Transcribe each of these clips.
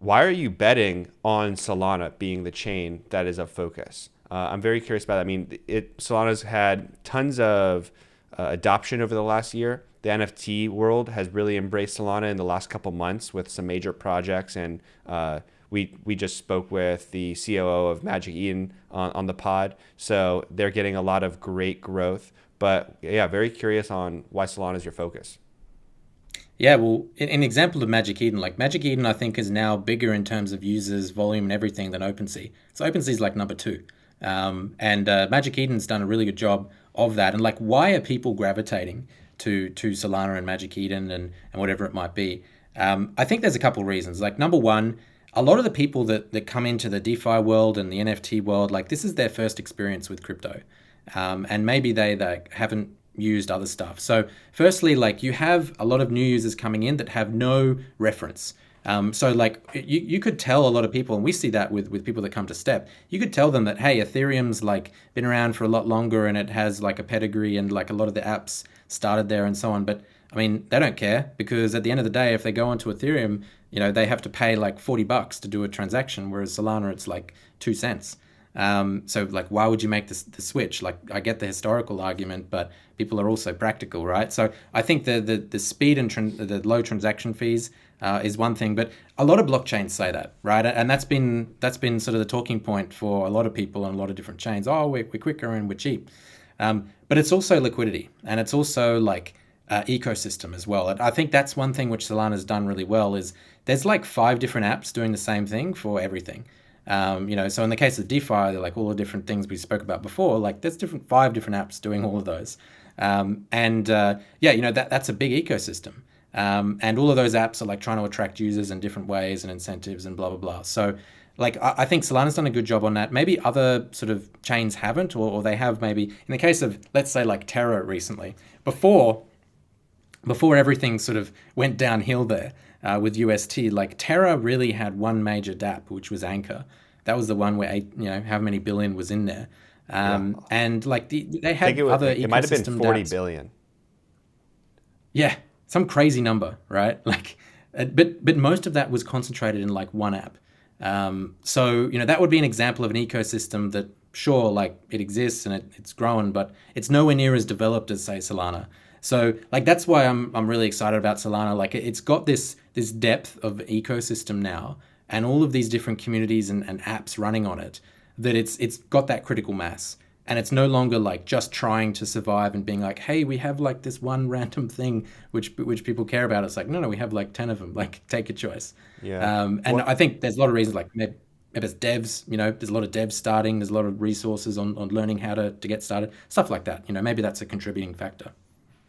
why are you betting on Solana being the chain that is of focus? I'm very curious about that. I mean, Solana's had tons of adoption over the last year. The NFT world has really embraced Solana in the last couple months with some major projects, and we just spoke with the COO of Magic Eden on the pod, so they're getting a lot of great growth. But yeah, very curious on why Solana is your focus. Yeah, well, an example of Magic Eden, like Magic Eden, I think is now bigger in terms of users, volume, and everything than OpenSea. So OpenSea is like number two, and Magic Eden's done a really good job of that. And like, why are people gravitating to Solana and Magic Eden and whatever it might be? I think there's a couple reasons. Like number one, a lot of the people that come into the DeFi world and the NFT world, like this is their first experience with crypto, and maybe they haven't used other stuff. So firstly, like you have a lot of new users coming in that have no reference. So like you could tell a lot of people, and we see that with people that come to Step, you could tell them that, hey, Ethereum's like been around for a lot longer and it has like a pedigree and like a lot of the apps started there and so on. But I mean, they don't care because at the end of the day, if they go onto Ethereum, they have to pay like $40 to do a transaction, whereas Solana, it's like 2 cents. So like, why would you make the switch? Like, I get the historical argument, but people are also practical, right? So I think the speed and the low transaction fees is one thing, but a lot of blockchains say that, right? And that's been sort of the talking point for a lot of people on a lot of different chains. Oh, we're quicker and we're cheap, but it's also liquidity and it's also like ecosystem as well. And I think that's one thing which Solana's done really well is there's like 5 different apps doing the same thing for everything. So in the case of DeFi, they're like all the different things we spoke about before. Like there's 5 different apps doing all of those, and yeah, that's a big ecosystem, and all of those apps are like trying to attract users in different ways and incentives and blah blah blah. So, like I think Solana's done a good job on that. Maybe other sort of chains haven't, or they have. Maybe in the case of let's say like Terra recently, before before everything sort of went downhill there with UST, like Terra really had one major DApp, which was Anchor. That was the one where how many billion was in there, Yeah, and like they I think had other it might have been ecosystem 40 DApps. billion. Yeah, some crazy number, right? Like, but most of that was concentrated in like one app. So that would be an example of an ecosystem that sure, like it exists and it's growing, but it's nowhere near as developed as say Solana. So like that's why I'm really excited about Solana. Like it's got this depth of ecosystem now, and all of these different communities and apps running on it, that it's got that critical mass. And it's no longer like just trying to survive and being like, hey, we have like this one random thing which people care about. It's like, no, we have like 10 of them. Like, take a choice. Yeah. And What I think there's a lot of reasons. Like maybe it's devs. There's a lot of devs starting. There's a lot of resources on learning how to get started. Stuff like that. Maybe that's a contributing factor.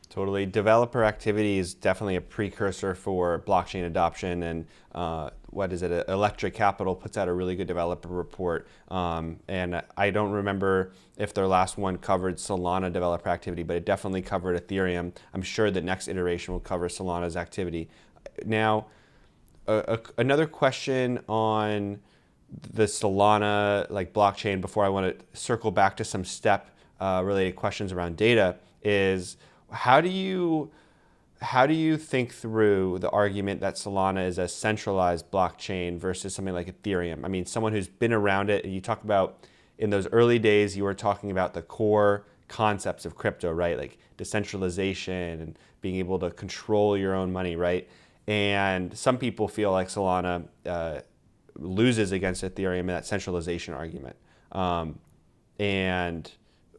Totally. Developer activity is definitely a precursor for blockchain adoption. And what is it? Electric Capital puts out a really good developer report. And I don't remember if their last one covered Solana developer activity, but it definitely covered Ethereum. I'm sure the next iteration will cover Solana's activity. Now, another question on the Solana like blockchain before I want to circle back to some step related questions around data is how do you think through the argument that Solana is a centralized blockchain versus something like Ethereum? I mean, someone who's been around it, and you talk about in those early days, you were talking about the core concepts of crypto, right? Like decentralization and being able to control your own money, right? And some people feel like Solana loses against Ethereum in that centralization argument. And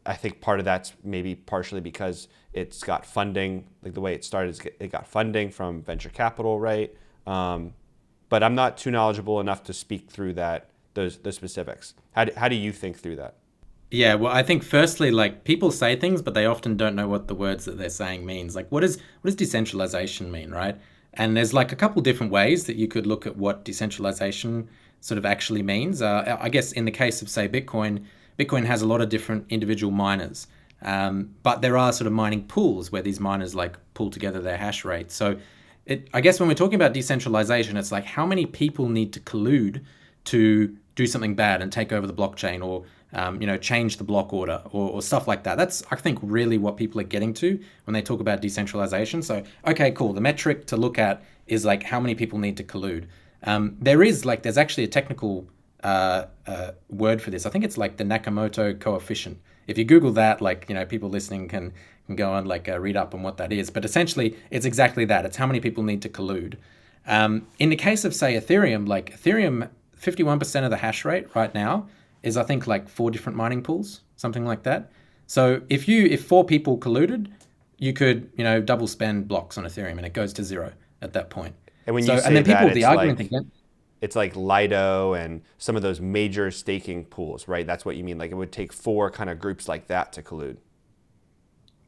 I think part of that's maybe partially because it's got funding, like the way it started, it got funding from venture capital, right? But I'm not too knowledgeable enough to speak through those specifics. How do you think through that? Yeah, well, I think firstly, like people say things, but they often don't know what the words that they're saying means. Like, what does decentralization mean, right? And there's like a couple different ways that you could look at what decentralization sort of actually means. I guess in the case of say Bitcoin, Bitcoin has a lot of different individual miners, but there are sort of mining pools where these miners like pull together their hash rate. So I guess when we're talking about decentralization, it's like how many people need to collude to do something bad and take over the blockchain or change the block order or stuff like that. That's I think really what people are getting to when they talk about decentralization. So okay, cool. The metric to look at is like how many people need to collude. There's actually a technical word for this. I think it's like the Nakamoto coefficient. If you Google that, people listening can go and read up on what that is. But essentially, it's exactly that. It's how many people need to collude. In the case of, say, Ethereum, 51% of the hash rate right now is, I think, 4 different mining pools, something like that. So if 4 people colluded, you could, double spend blocks on Ethereum, and it goes to 0 at that point. And when you say it's like Lido and some of those major staking pools, right? That's what you mean. Like, it would take 4 kind of groups like that to collude.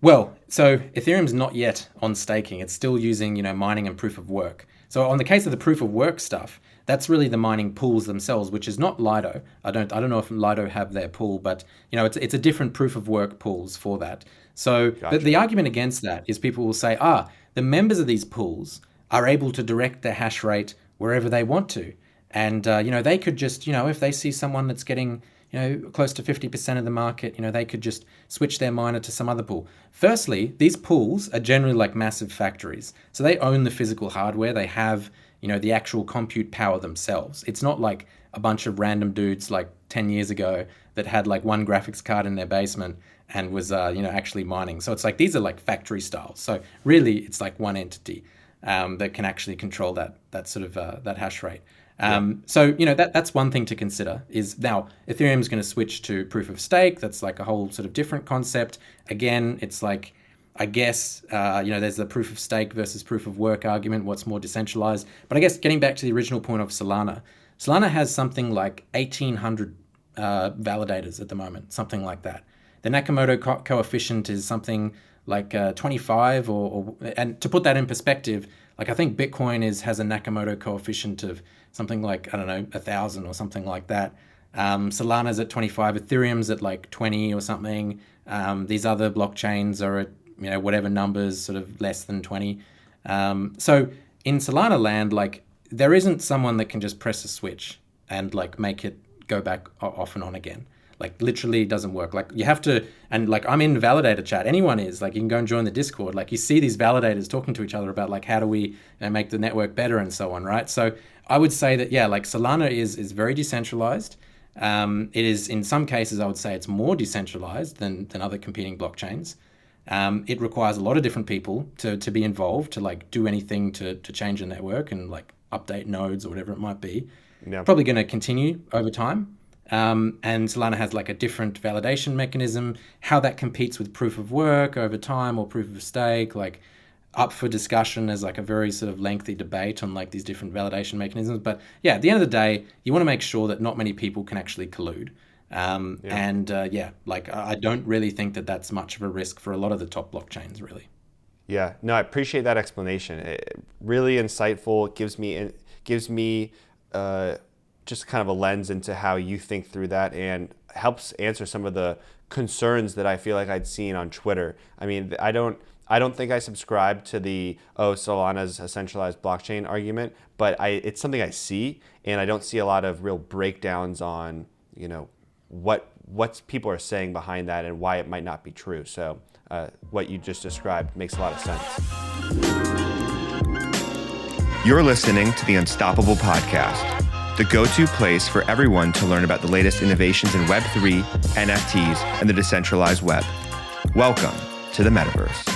Well, so Ethereum's not yet on staking. It's still using, mining and proof of work. So on the case of the proof of work stuff, that's really the mining pools themselves, which is not Lido. I don't know if Lido have their pool, but it's a different proof of work pools for that. So Gotcha. the argument against that is people will say, the members of these pools are able to direct their hash rate wherever they want to. And, they could just, if they see someone that's getting, close to 50% of the market, they could just switch their miner to some other pool. Firstly, these pools are generally like massive factories. So they own the physical hardware. They have, the actual compute power themselves. It's not like a bunch of random dudes 10 years ago that had one graphics card in their basement and was, actually mining. So it's these are factory styles. So really it's one entity that can actually control that sort of that hash rate. So, that's one thing to consider is now Ethereum's going to switch to proof of stake. That's a whole sort of different concept. Again, it's I guess, there's the proof of stake versus proof of work argument, what's more decentralized. But I guess getting back to the original point of Solana has something like 1,800 validators at the moment, something like that. The Nakamoto coefficient is something like 25 and to put that in perspective, I think Bitcoin has a Nakamoto coefficient of something 1,000 or something like that. Solana's at 25, Ethereum's at 20 or something. These other blockchains are at, whatever numbers, sort of less than 20. So in Solana land, there isn't someone that can just press a switch and make it go back off and on again. Literally doesn't work. You have to, and I'm in validator chat. Anyone is you can go and join the Discord. You see these validators talking to each other about how do we make the network better and so on, right? So I would say that Solana is very decentralized. It is, in some cases, I would say it's more decentralized than other competing blockchains. It requires a lot of different people to be involved to do anything to change the network and update nodes or whatever it might be. Yeah. Probably going to continue over time. And Solana has a different validation mechanism. How that competes with proof of work over time or proof of stake, up for discussion. There's a very sort of lengthy debate on these different validation mechanisms. But yeah, at the end of the day, you want to make sure that not many people can actually collude. I don't really think that that's much of a risk for a lot of the top blockchains, really. Yeah, no, I appreciate that explanation. Really insightful. It gives me just kind of a lens into how you think through that and helps answer some of the concerns that I feel like I'd seen on Twitter. I mean, I don't think I subscribe to the Solana's a centralized blockchain argument, but it's something I see, and I don't see a lot of real breakdowns on what people are saying behind that and why it might not be true. So what you just described makes a lot of sense. You're listening to the Unstoppable Podcast, the go-to place for everyone to learn about the latest innovations in Web3, NFTs, and the decentralized web. Welcome to the metaverse.